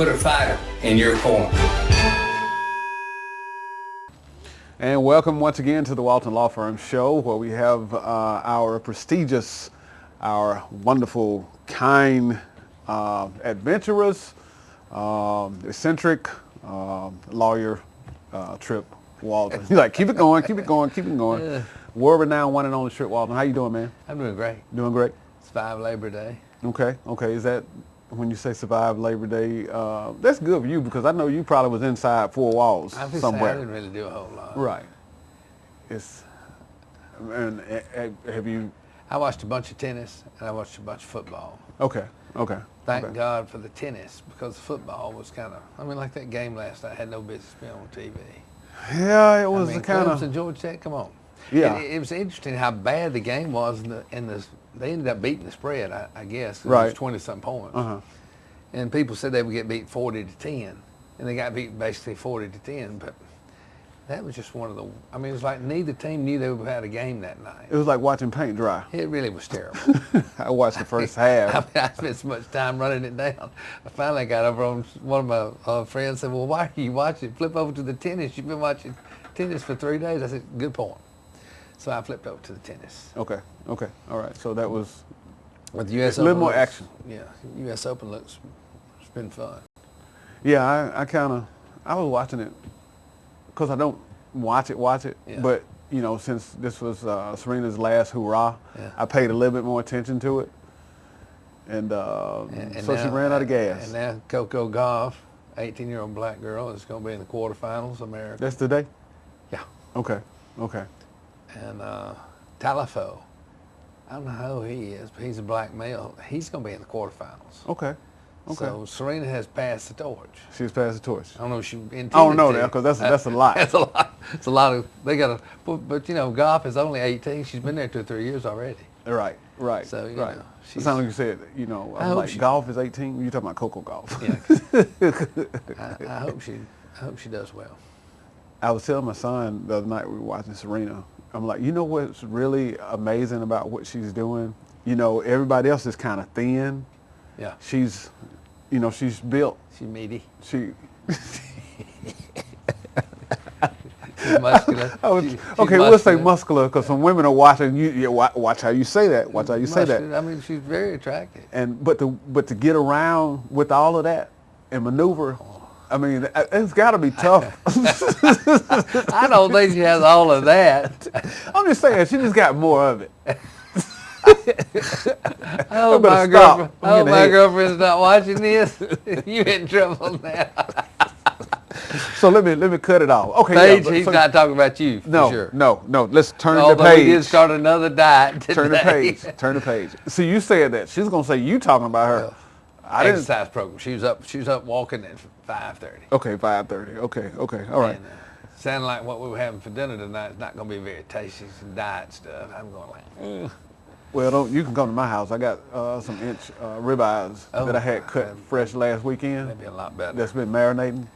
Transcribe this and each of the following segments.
put a fighter in your corner. And welcome once again to the Walton Law Firm Show, where we have our prestigious, our wonderful, kind, adventurous, eccentric lawyer, Trip Walton. He's like, keep it going, keep it going, keep it going. Yeah. World-renowned one and only Trip Walton. How you doing, man? I'm doing great. Doing great? Survived Labor Day. Okay. Is that, when you say survive Labor Day, that's good for you, because I know you probably was inside four walls somewhere. I didn't really do a whole lot. Right. And have you? I watched a bunch of tennis and I watched a bunch of football. Okay. Thank God for the tennis, because the football was kind of, like that game last night had no business being on TV. Yeah, it was kind of. Clemson, Georgia Tech, come on. Yeah. It was interesting how bad the game was, they ended up beating the spread, I guess. Right. It was 20-some points. Uh-huh. And people said they would get beat 40-10, and they got beat basically 40-10. But that was just one of the. It was like neither team knew they would have had a game that night. It was like watching paint dry. It really was terrible. I watched the first half. I spent so much time running it down. I finally got over on one of my friends said, "Well, why are you watching? Flip over to the tennis. You've been watching tennis for 3 days." I said, "Good point." So I flipped over to the tennis. Okay. All right. So that was. With the U.S. a little Open more looks, action. Yeah, U.S. Open looks. It's been fun. Yeah, I was watching it because I don't watch it, Yeah. but since this was Serena's last hurrah, Yeah. I paid a little bit more attention to it, and so now, she ran out of gas. And now Coco Gauff, 18-year-old black girl, is going to be in the quarterfinals, America. That's today? Yeah. Okay. And Talifo, I don't know how he is, but he's a black male. He's going to be in the quarterfinals. Okay. So Serena has passed the torch. She's passed the torch. I don't know if she intended I don't know to. that, because that's a lot. That's a lot. It's a lot of. They got to. But Gauff is only 18. She's been there 2 or 3 years already. Right. So right. know, It sounds like you said. I hope Golf is 18. You're talking about Coco Gauff. Yeah. I hope she does well. I was telling my son the other night we were watching Serena. I'm like, what's really amazing about what she's doing? Everybody else is kind of thin. Yeah. She's built. She's meaty. She's muscular. We'll say muscular, because some women are watching you. Yeah, watch how you say that. Watch how you say that. She's very attractive. But to get around with all of that and maneuver, it's got to be tough. I don't think she has all of that. I'm just saying, she just got more of it. I hope my girlfriend's not watching this. You in trouble now. So let me cut it off. Okay, Paige, he's not talking about you. For sure. No. Let's turn the Although page. we did start another diet today. Turn the page. See, you said that. She's gonna say you talking about her. Exercise program. She was up walking at 5:30. Okay, 5:30. Okay. All right. And, sounding like what we were having for dinner tonight is not going to be very tasty. Some diet stuff. I'm going like. Well, you can come to my house. I got some inch ribeyes that I had cut fresh last weekend. That'd be a lot better. That's been marinating.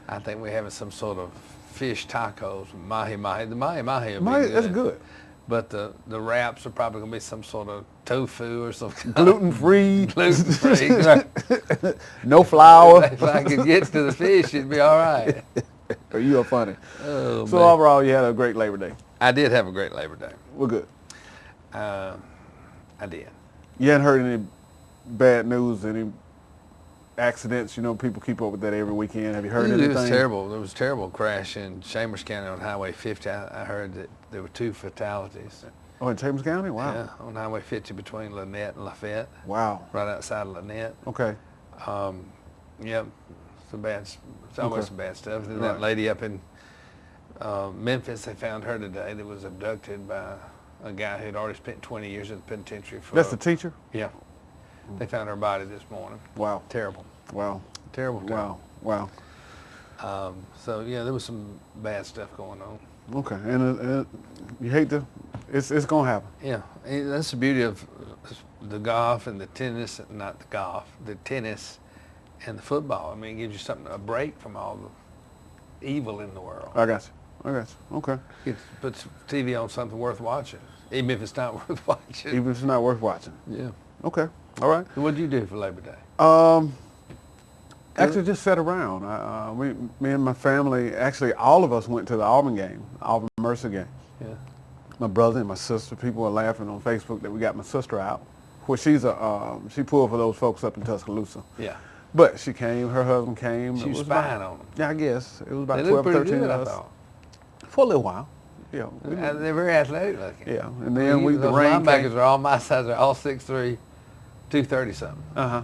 I think we're having some sort of fish tacos, mahi. The mahi will be good. That's good. But the wraps are probably going to be some sort of tofu or something. Gluten-free. Gluten-free. No flour. If I could get to the fish, it'd be all right. You are funny. Oh, so man. overall, you had a great Labor Day. I did have a great Labor Day. We're good. I did. You hadn't heard any bad news, any accidents? People keep up with that every weekend. Have you heard anything? It was terrible. There was a terrible crash in Chambers County on Highway 50. I heard that there were 2 fatalities. Oh, in Chambers County? Wow. Yeah, on Highway 50 between Lynette and Lafayette. Wow. Right outside of Lynette. Okay. Yep. It's always some bad stuff. Then that Right. lady up in Memphis, they found her today that was abducted by a guy who'd already spent 20 years in the penitentiary for. That's the teacher? Yeah. They found her body this morning. Wow. Terrible. Wow. Terrible. Wow. So yeah, there was some bad stuff going on. Okay, and you hate to, it's gonna happen. Yeah, and that's the beauty of the golf and the tennis, not the golf, the tennis and the football. It gives you a break from all the evil in the world. I got you. Okay. It puts TV on something worth watching, even if it's not worth watching. Even if it's not worth watching. Yeah. Okay. All right. So what did you do for Labor Day? Actually, just sat around. Me and my family, actually, all of us went to the Auburn game, Auburn Mercer game. Yeah. My brother and my sister. People were laughing on Facebook that we got my sister out. Well, she pulled for those folks up in Tuscaloosa. Yeah. But she came. Her husband came. She was spying on them. Yeah, I guess it was about They 12, look pretty 13 good, of I us thought. for a little while. Yeah. They're very athletic looking. Yeah, and then the those rain linebackers came. are all my size. They're all 6'3", 230 something. Uh-huh.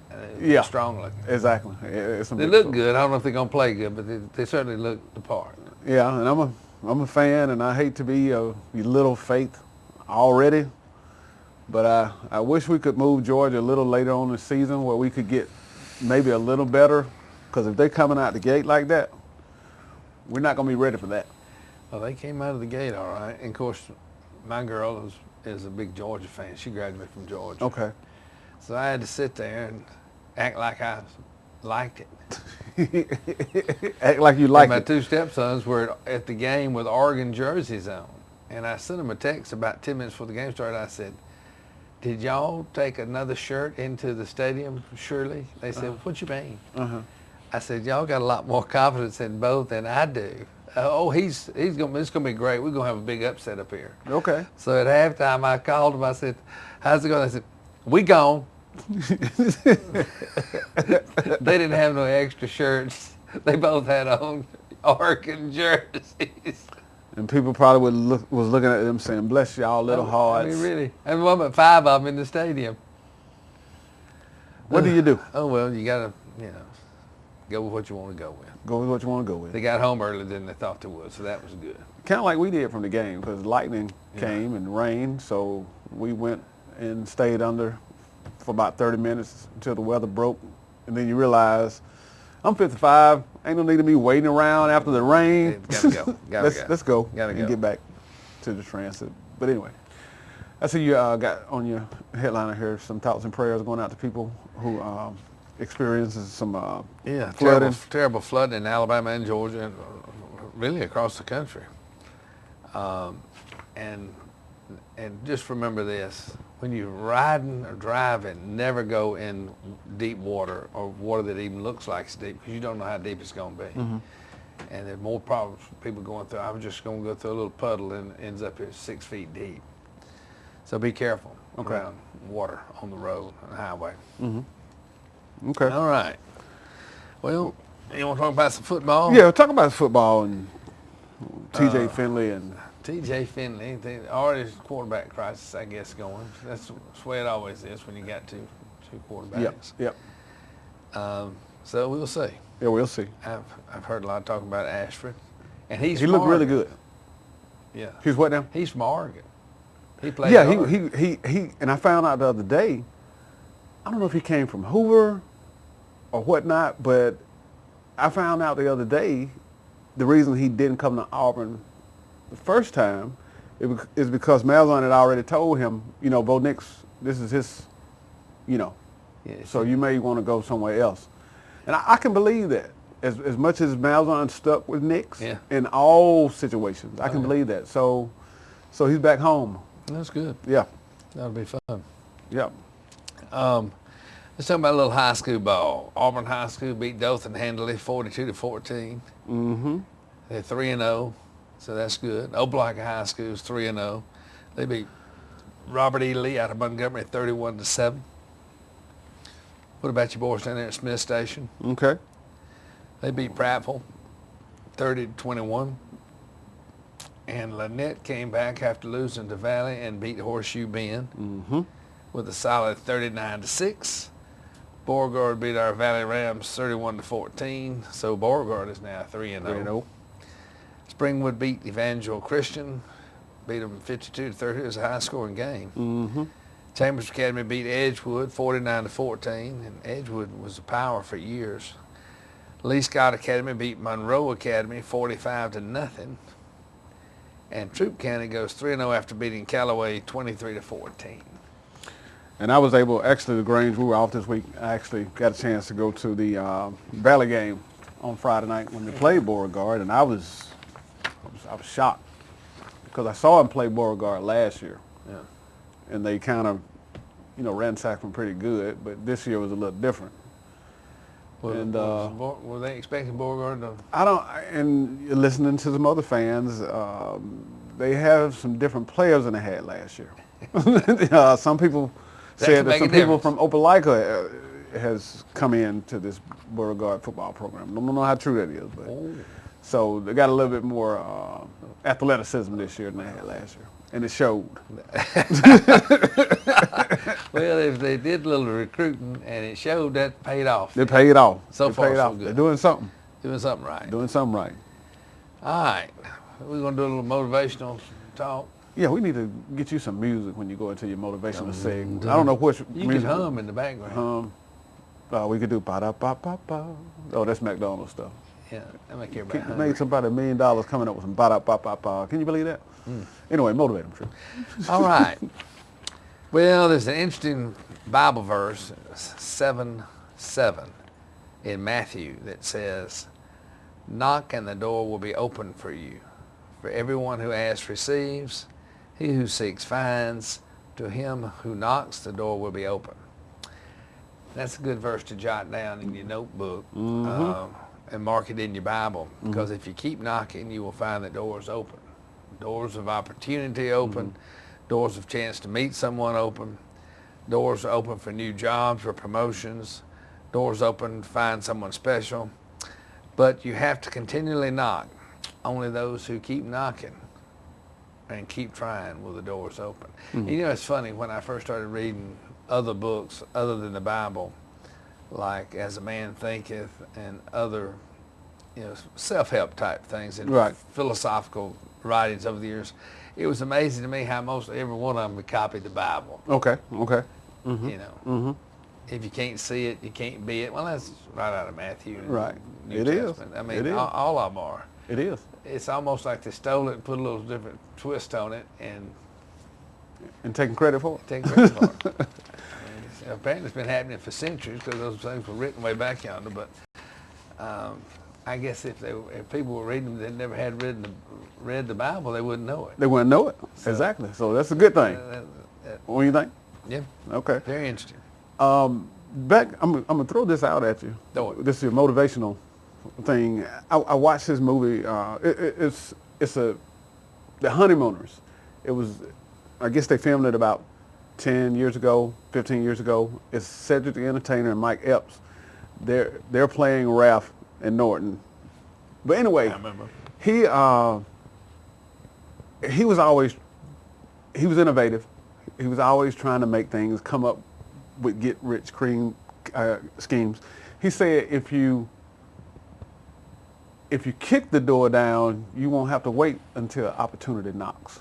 They're Yeah. strong looking. Exactly. It's some They big look folks. good. I don't know if they're gonna play good, but they certainly look the part. Yeah, and I'm a fan, and I hate to be a belittle Faith already, but I wish we could move Georgia a little later on in the season where we could get maybe a little better, because if they're coming out the gate like that, we're not going to be ready for that. Well, they came out of the gate all right. And of course, my girl is a big Georgia fan. She graduated from Georgia. Okay. So I had to sit there and act like I liked it. Act like you And like my it. two stepsons were at the game with Oregon jerseys on. And I sent them a text about 10 minutes before the game started. I said, "Did y'all take another shirt into the stadium, surely?" They said, "What you mean?" Uh-huh. I said, "Y'all got a lot more confidence in both than I do." It's gonna be great. We're gonna have a big upset up here. Okay. So at halftime, I called them. I said, "How's it going?" They said, "We gone." They didn't have no extra shirts. They both had on Oregon jerseys. And people probably was looking at them saying, "Bless y'all little hearts." I mean, really. And one but 5 of them in the stadium. What do you do? Oh, well, you got to, go with what you want to go with. Go with what you want to go with. They got home earlier than they thought they would, so that was good. Kind of like we did from the game, because lightning came and rain, so we went and stayed under for about 30 minutes until the weather broke, and then you realize, I'm 55, ain't no need to be waiting around after the rain. Gotta go. Let's go Gotta and go. get back to the transit. But anyway, I see you got on your headliner here some thoughts and prayers going out to people who experiences some flooding. Terrible flooding in Alabama and Georgia, and really across the country. And just remember this: when you're riding or driving, never go in deep water or water that even looks like it's deep, because you don't know how deep it's going to be. Mm-hmm. And there's more problems for people going through. I was just going to go through a little puddle and ends up here 6 feet deep. So be careful around water on the road and the highway. Mm-hmm. Okay. All right. Well, you want to talk about some football? Yeah, talk about football and T.J. Finley and T.J. Finley, already quarterback crisis, I guess, going. That's the way it always is when you got two quarterbacks. Yep. So we'll see. Yeah, we'll see. I've heard a lot of talk about Ashford, and he looked really good. Yeah. He's what now? He's from Oregon. He played. Yeah, Oregon. he and I found out the other day, I don't know if he came from Hoover or whatnot, but I found out the other day the reason he didn't come to Auburn the first time is because Malzahn had already told him, Bo Nix, this is his, Yeah, so you may want to go somewhere else. And I can believe that. As much as Malzahn stuck with Nix in all situations, I can believe that. So he's back home. That's good. Yeah. That'll be fun. Yeah. Let's talk about a little high school ball. Auburn High School beat Dothan handily, 42-14. Mm-hmm. They're 3-0, so that's good. Opelika High School is 3-0. They beat Robert E. Lee out of Montgomery 31-7. What about your boys down there at Smith Station? Okay. They beat Prattville 30-21. And Lynette came back after losing to Valley and beat Horseshoe Bend with a solid 39-6. Beauregard beat our Valley Rams 31-14. So Beauregard is now 3-0. Springwood beat Evangel Christian, beat them 52-30. It was a high-scoring game. Mm-hmm. Chambers Academy beat Edgewood 49-14, and Edgewood was a power for years. Lee Scott Academy beat Monroe Academy 45-0. And Troup County goes 3-0 after beating Callaway 23-14. And I was able, actually the Grange, we were off this week, I actually got a chance to go to the Valley game on Friday night when they played Beauregard, and I was shocked because I saw him play Beauregard last year. Yeah. And they kind of, ransacked him pretty good, but this year was a little different. And were they expecting Beauregard to? I don't. And listening to some other fans, they have some different players than they had last year. Some people said that some people from Opelika has come into this Beauregard football program. I don't know how true that is, but so they got a little bit more athleticism this year than they had last year, and it showed. Well, if they did a little recruiting and it showed, that paid off. It paid off. So far, so good. They're doing something. Doing something right. Doing something right. All right. We're going to do a little motivational talk. Yeah, we need to get you some music when you go into your motivational segment. I don't know which you music. can hum in the background. We could do ba-da-ba-ba-ba. Oh, that's McDonald's stuff. Yeah, that make everybody hungry. Made somebody $1 million coming up with some ba-da-ba-ba-ba. Can you believe that? Anyway, motivate them, sure. All right. Well, there's an interesting Bible verse, 7:7 in Matthew, that says, "Knock and the door will be open for you. For everyone who asks receives, he who seeks finds, to him who knocks the door will be open." That's a good verse to jot down in your notebook and mark it in your Bible, because if you keep knocking, you will find the doors open. Doors of opportunity open, doors of chance to meet someone open, doors open for new jobs or promotions, doors open to find someone special. But you have to continually knock. Only those who keep knocking and keep trying will the doors open. You know, it's funny, when I first started reading other books other than the Bible, like As a Man Thinketh and other, self-help type things and philosophical writings over the years, it was amazing to me how most every one of them would copy the Bible. Okay. If you can't see it, you can't be it. Well, that's right out of Matthew. Right. New It is. Testament. I mean, It is. all of them are. It is. It's almost like they stole it and put a little different twist on it and taking credit for it. take credit for it. And apparently it's been happening for centuries, because those things were written way back yonder. But I guess if people were reading them that never had read the Bible, they wouldn't know it. They wouldn't know it. Exactly. So that's a good thing. What do you think? Yeah. Okay. Very interesting. Beck, I'm gonna throw this out at you. This is a motivational thing. I watched this movie. It's The Honeymooners. It was, I guess they filmed it about 10 years ago, 15 years ago. It's Cedric the Entertainer and Mike Epps. They're playing Ralph and Norton. But anyway, I remember. He was innovative. He was always trying to make things come up with get-rich schemes. He said if you kick the door down, you won't have to wait until opportunity knocks.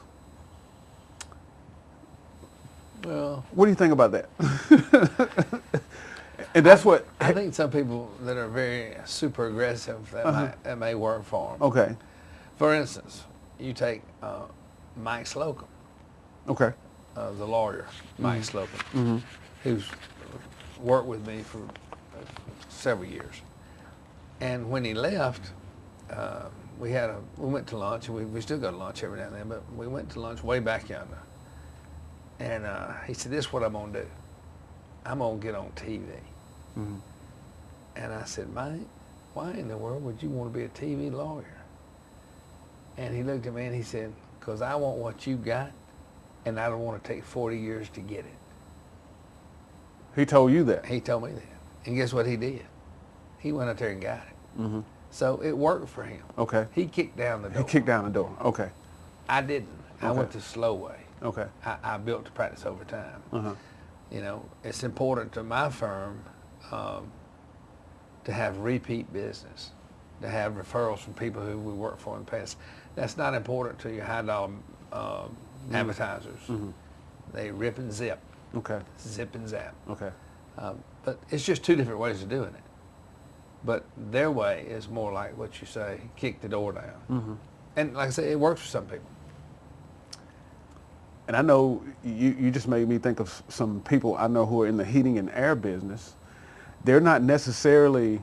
Well, what do you think about that? And that's what I think. Some people that are very super aggressive, that may work for them. Okay. For instance, you take Mike Slocum. Okay. The lawyer, Mike Slocum, who's worked with me for several years. And when he left, we went to lunch, and we still go to lunch every now and then, but we went to lunch way back yonder. And he said, "This is what I'm going to do. I'm going to get on TV." And I said, "Mike, why in the world would you want to be a TV lawyer?" And he looked at me and he said, "Because I want what you got, and I don't want to take 40 years to get it." He told you that? He told me that. And guess what he did? He went out there and got it. So it worked for him. Okay. He kicked down the door. He kicked down the door. Okay. I didn't. I Okay. went the slow way. Okay. I built to practice over time. It's important to my firm to have repeat business, to have referrals from people who we worked for in the past. That's not important to your high-dollar advertisers. They rip and zip. Okay. Zip and zap. Okay. But it's just two different ways of doing it. But their way is more like what you say, kick the door down. And like I said, it works for some people. And I know you just made me think of some people I know who are in the heating and air business. They're not necessarily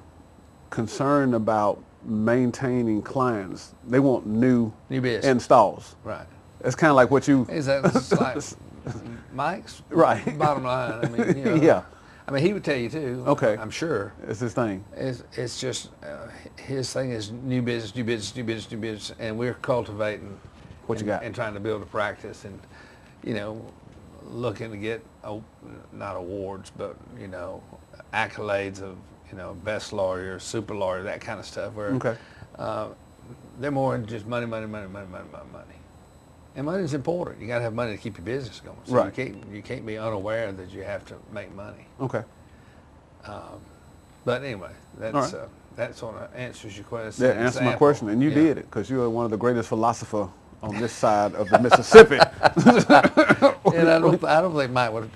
concerned about maintaining clients. They want new business installs. Right. It's kind of like what you... It's like Mike's right. bottom line. I mean, Yeah. I mean, he would tell you too. Okay. I'm sure. It's his thing. It's just his thing is new business, new business, new business, new business, and we're cultivating What you got? and trying to build a practice, and looking to get not awards, but accolades of best lawyer, super lawyer, that kind of stuff. Where Okay. they're more than just money, money, money, money, money, money, money. And money's important. You got to have money to keep your business going. So Right. you can't be unaware that you have to make money. Okay. But anyway, All that's right. that sort of answers your question. Yeah, answer my question, and you Yeah. did it because you are one of the greatest philosophers on this side of the Mississippi. And I don't think Mike would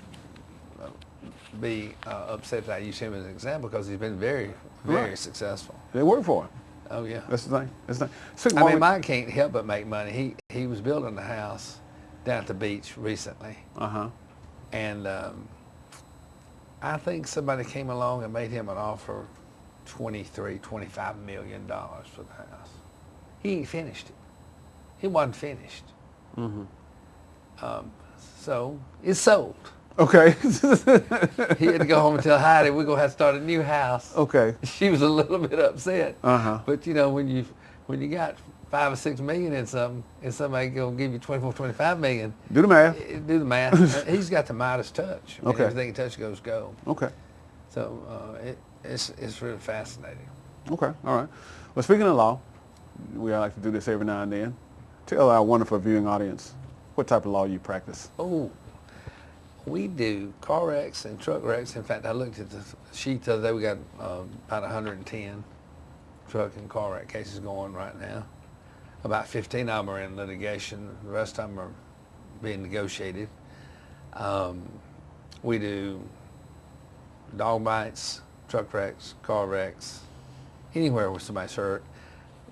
be upset that I use him as an example because he's been very, very Right. successful. They work for him. Oh yeah. That's the thing. That's the thing. So, I mean, Mike can't help but make money. He was building a house down at the beach recently, and I think somebody came along and made him an offer, $25 million for the house. He ain't finished it. It wasn't finished. So it's sold. Okay. He had to go home and tell Heidi, we're gonna have to start a new house. Okay. She was a little bit upset. But when you got 5 or 6 million in something, and somebody gonna give you 24, 25 million, do the math. do the math. He's got the Midas touch. I mean, Okay. Everything he touches goes gold. Okay. So it's really fascinating. Okay. All right. Well, speaking of law, we like to do this every now and then. Tell our wonderful viewing audience what type of law you practice. Oh, we do car wrecks and truck wrecks. In fact, I looked at the sheet the other day. We got about 110 truck and car wreck cases going right now. About 15 of them are in litigation. The rest of them are being negotiated. We do dog bites, truck wrecks, car wrecks, anywhere where somebody's hurt.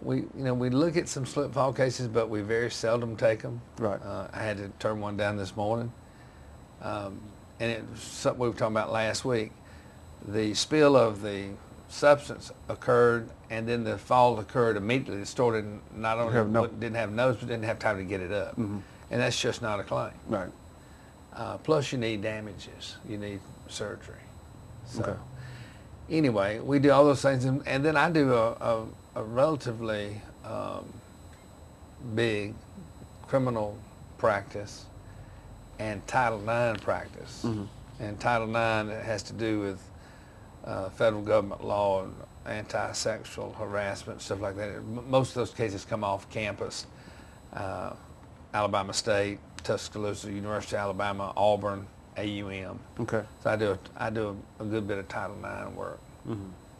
We look at some slip fall cases, but we very seldom take them. Right. I had to turn one down this morning. And it was something we were talking about last week. The spill of the substance occurred, and then the fall occurred immediately. The store didn't have nose, but didn't have time to get it up. And that's just not a claim. Right. Plus, you need damages. You need surgery. So, Okay. anyway, we do all those things, and then I do a relatively big criminal practice and Title IX practice. And Title IX has to do with federal government law and anti-sexual harassment, stuff like that. Most of those cases come off campus. Alabama State, Tuscaloosa, University of Alabama, Auburn, AUM. Okay. So I do a good bit of Title IX work,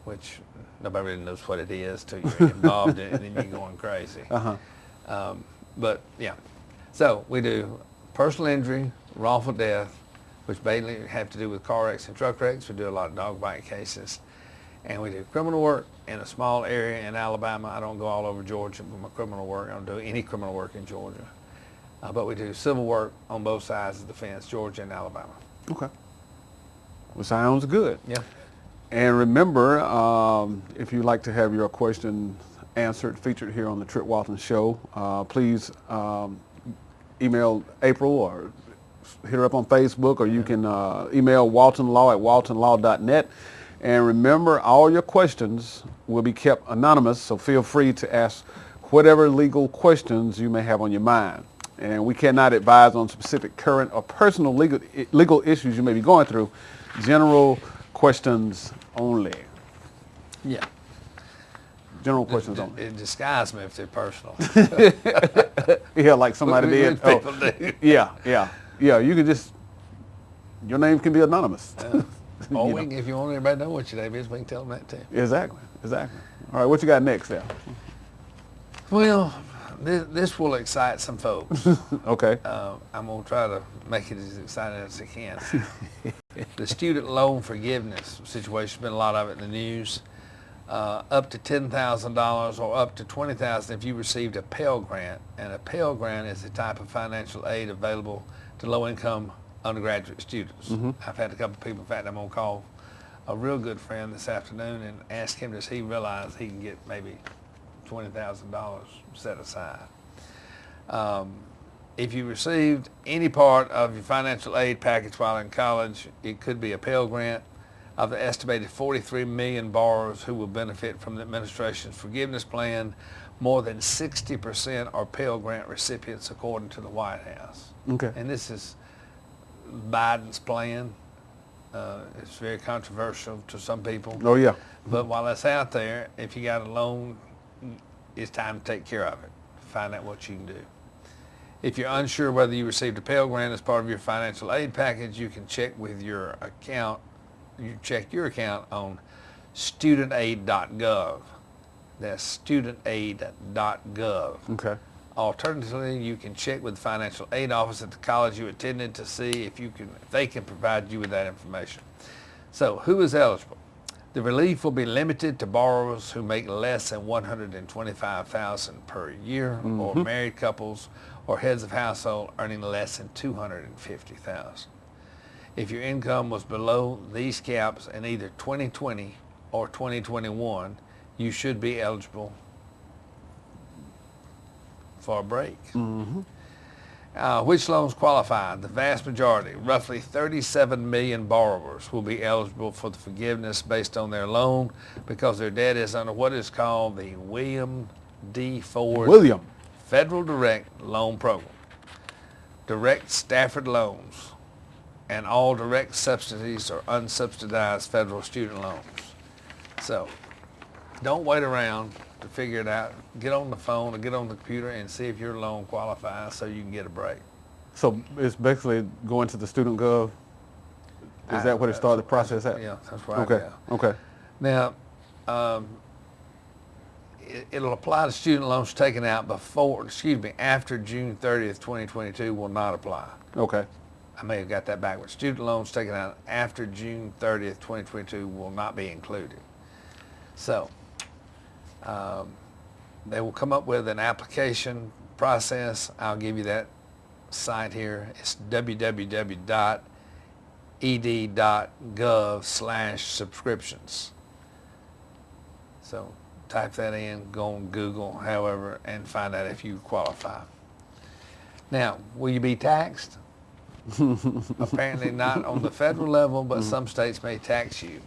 which nobody really knows what it is till you're involved in it, and then you're going crazy. But yeah, so we do personal injury, wrongful death, which mainly have to do with car wrecks and truck wrecks. We do a lot of dog bite cases, and we do criminal work in a small area in Alabama. I don't go all over Georgia with my criminal work. I don't do any criminal work in Georgia. But we do civil work on both sides of the fence, Georgia and Alabama. Okay. Well, sounds good. Yeah. And remember, if you'd like to have your question answered, featured here on the Trip Walton Show, please email April or hit her up on Facebook, or you can email waltonlaw@waltonlaw.net. And remember, all your questions will be kept anonymous, so feel free to ask whatever legal questions you may have on your mind. And we cannot advise on specific current or personal legal issues you may be going through. General questions only. Yeah. General questions only. It disguises me if they're personal. Yeah, like somebody did. People do. Yeah. You can just, your name can be anonymous. Or You we know. can, if you want everybody to know what your name is, we can tell them that too. Exactly. All right, what you got next there? Well, this will excite some folks. Okay. I'm going to try to make it as exciting as I can. The student loan forgiveness situation's been a lot of it in the news. Up to $10,000 or up to $20,000 if you received a Pell Grant. And a Pell Grant is a type of financial aid available to low-income undergraduate students. I've had a couple of people, in fact, I'm going to call a real good friend this afternoon and ask him, does he realize he can get maybe $20,000 set aside? If you received any part of your financial aid package while in college, it could be a Pell Grant, Of the estimated 43 million borrowers who will benefit from the administration's forgiveness plan, more than 60% are Pell Grant recipients, according to the White House. Okay. And this is Biden's plan. It's very controversial to some people. Oh, yeah. But while it's out there, if you got a loan, it's time to take care of it. Find out what you can do. If you're unsure whether you received a Pell Grant as part of your financial aid package, you can check with your account. You check your account on studentaid.gov. That's studentaid.gov. Okay. Alternatively, you can check with the financial aid office at the college you attended to see if they can provide you with that information. So, who is eligible? The relief will be limited to borrowers who make less than $125,000 per year, or married couples or heads of household earning less than $250,000. If your income was below these caps in either 2020 or 2021, you should be eligible for a break. Which loans qualify? The vast majority, roughly 37 million borrowers, will be eligible for the forgiveness based on their loan because their debt is under what is called the William D. Ford Federal Direct Loan Program. Direct Stafford loans and all direct subsidies or unsubsidized federal student loans. So don't wait around to figure it out. Get on the phone or get on the computer and see if your loan qualifies so you can get a break. So it's basically going to the student gov. Is that where it started the process at? Yeah, that's right. Okay. Yeah. Okay. Now, it'll apply to student loans taken out after June 30th, 2022 will not apply. Okay. I may have got that backwards. Student loans taken out after June 30th, 2022 will not be included. So, they will come up with an application process. I'll give you that site here. It's www.ed.gov/subscriptions. So type that in, go on Google, however, and find out if you qualify. Now, will you be taxed? Apparently not on the federal level, but some states may tax you.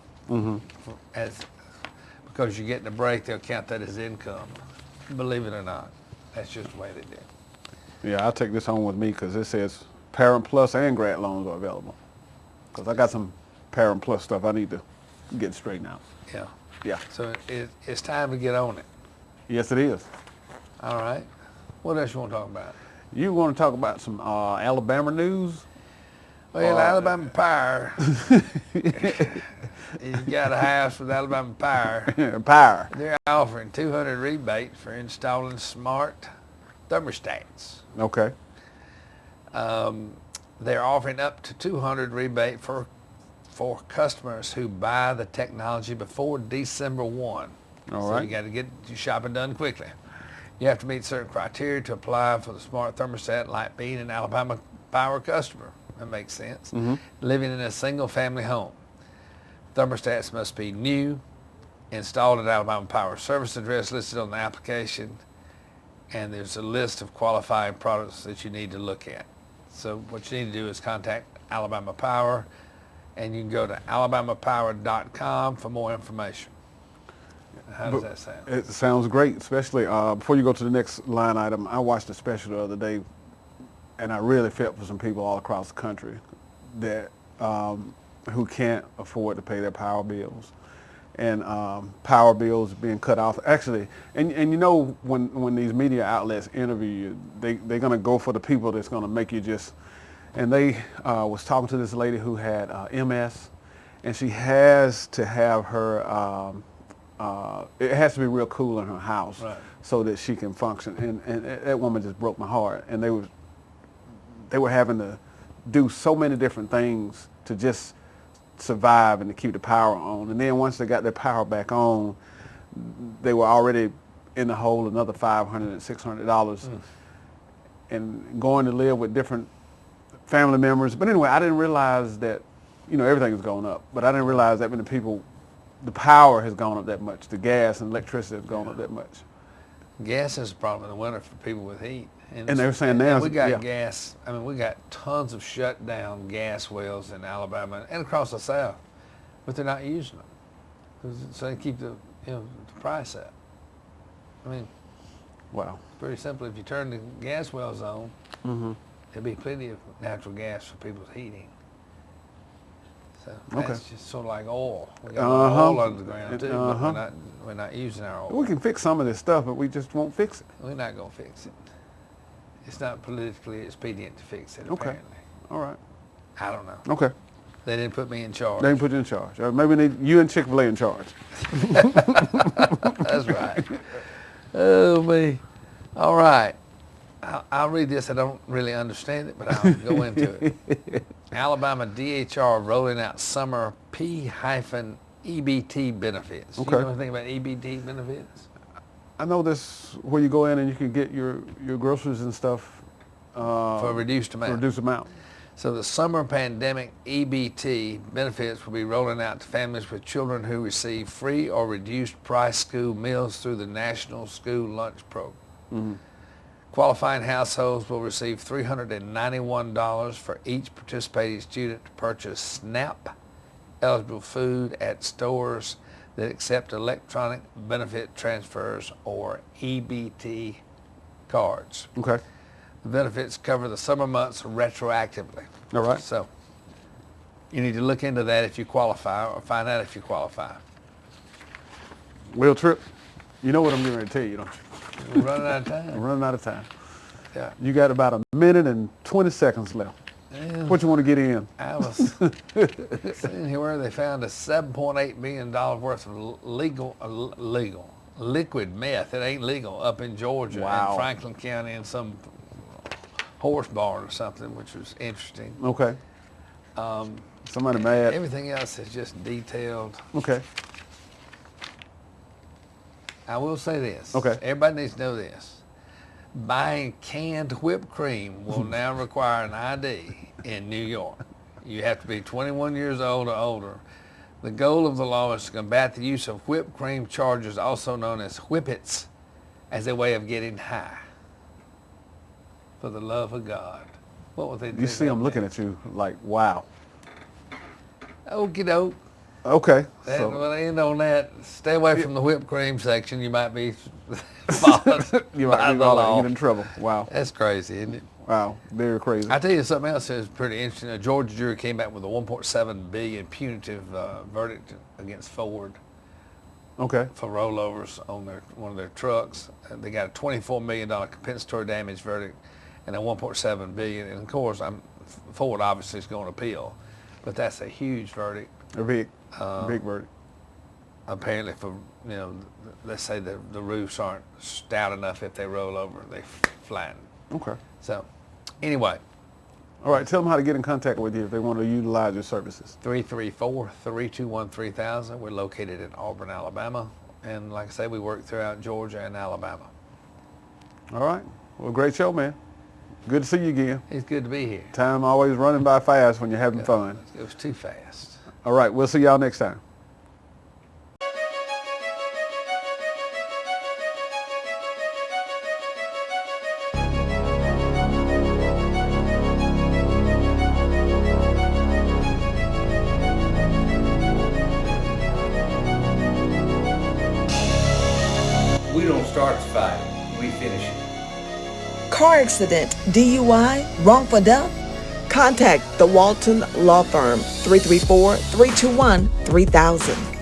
Because you're getting a break, they'll count that as income. Believe it or not, that's just the way they do. Yeah, I'll take this home with me because it says Parent Plus and grant loans are available. Because I got some Parent Plus stuff I need to get straightened out. Yeah. Yeah. So it's time to get on it. Yes, it is. All right. What else you want to talk about? You want to talk about some Alabama news? Well, Alabama Power. You got a house with Alabama Power. Power. They're offering $200 rebate for installing smart thermostats. Okay. They're offering up to $200 rebate for customers who buy the technology before December 1. All so right. You got to get your shopping done quickly. You have to meet certain criteria to apply for the smart thermostat, like being an Alabama Power customer. That makes sense. Living in a single-family home. Thermostats must be new, installed at Alabama Power service address listed on the application, and there's a list of qualifying products that you need to look at. So what you need to do is contact Alabama Power, and you can go to alabamapower.com for more information. How does that sound? It sounds great, especially before you go to the next line item. I watched a special the other day, and I really felt for some people all across the country that who can't afford to pay their power bills, and power bills being cut off. Actually, and you know when these media outlets interview you, they're gonna go for the people that's gonna make you just. And they was talking to this lady who had MS, and she has to have her. It has to be real cool in her house, right, so that she can function. And that woman just broke my heart. And they were having to do so many different things to just survive and to keep the power on. And then once they got their power back on, they were already in the hole another $500 and $600, and going to live with different family members. But anyway, I didn't realize that, everything is going up. But I didn't realize that many people, the power has gone up that much. The gas and electricity has gone up that much. Gas is a problem in the winter for people with heat. And they were saying now, we got gas. I mean, we got tons of shut down gas wells in Alabama and across the South. but they're not using them. So they keep the price up. I mean, Wow. pretty simple. If you turn the gas wells on, Mm-hmm. there'll be plenty of natural gas for people's heating. So Okay. that's just sort of like oil. We got a lot of oil under the ground too, Uh-huh. but we're not using our oil. We can fix some of this stuff, but we just won't fix it. We're not gonna fix it. It's not politically expedient to fix it. Okay. Apparently, All right. I don't know. Okay. They didn't put me in charge. They can put you in charge. Maybe we need you and Chick-fil-A in charge. That's right. Oh me. All right. I'll read this. I don't really understand it, but I'll go into it. Alabama DHR rolling out summer P-EBT benefits. Okay. You know anything about EBT benefits? I know this where you go in and you can get your groceries and stuff For a reduced for amount. a reduced amount. So the summer pandemic EBT benefits will be rolling out to families with children who receive free or reduced price school meals through the National School Lunch Program. Mm-hmm. Qualifying households will receive $391 for each participating student to purchase SNAP eligible food at stores that accept electronic benefit transfers or EBT cards. Okay. The benefits cover the summer months retroactively. All right. So you need to look into that if you qualify, or find out if you qualify. Will Tripp, you know what I'm getting ready to tell you, don't you? We're running out of I'm time. running out of time. Yeah. You got about a minute and 20 seconds left. Yeah. What you want to get in? I was seeing here where they found a $7.8 million worth of liquid meth. It ain't legal up in Georgia, Wow. in Franklin County, in some horse barn or something, which was interesting. Okay. Somebody mad. Everything else is just detailed. Okay. I will say this. Okay. Everybody needs to know this. Buying canned whipped cream will now require an ID in New York. You have to be 21 years old or older. The goal of the law is to combat the use of whipped cream charges, also known as whippets, as a way of getting high. For the love of God. What would they do? You see, I'm looking at you like, wow. Okie doke. Okay. That So will end on that. Stay away from the whipped cream section. You might be followed you by might the law. get in trouble. Wow. That's crazy, isn't it? Wow. Very crazy. I tell you something else that's pretty interesting. A Georgia jury came back with a $1.7 billion punitive verdict against Ford Okay. for rollovers on one of their trucks. They got a $24 million compensatory damage verdict and a $1.7 billion. And of course, Ford obviously is going to appeal, but that's a huge verdict. A big verdict. Apparently, for let's say the roofs aren't stout enough, if they roll over, they flatten. Okay. So, anyway. All right. Tell them how to get in contact with you if they want to utilize your services. 334-321-3000. We're located in Auburn, Alabama. And like I say, we work throughout Georgia and Alabama. All right. Well, great show, man. Good to see you again. It's good to be here. Time always running by fast when you're having fun. It was too fast. All right. We'll see y'all next time. We don't start the fight, we finish it. Car accident, DUI, wrongful death? Contact the Walton Law Firm, 334-321-3000.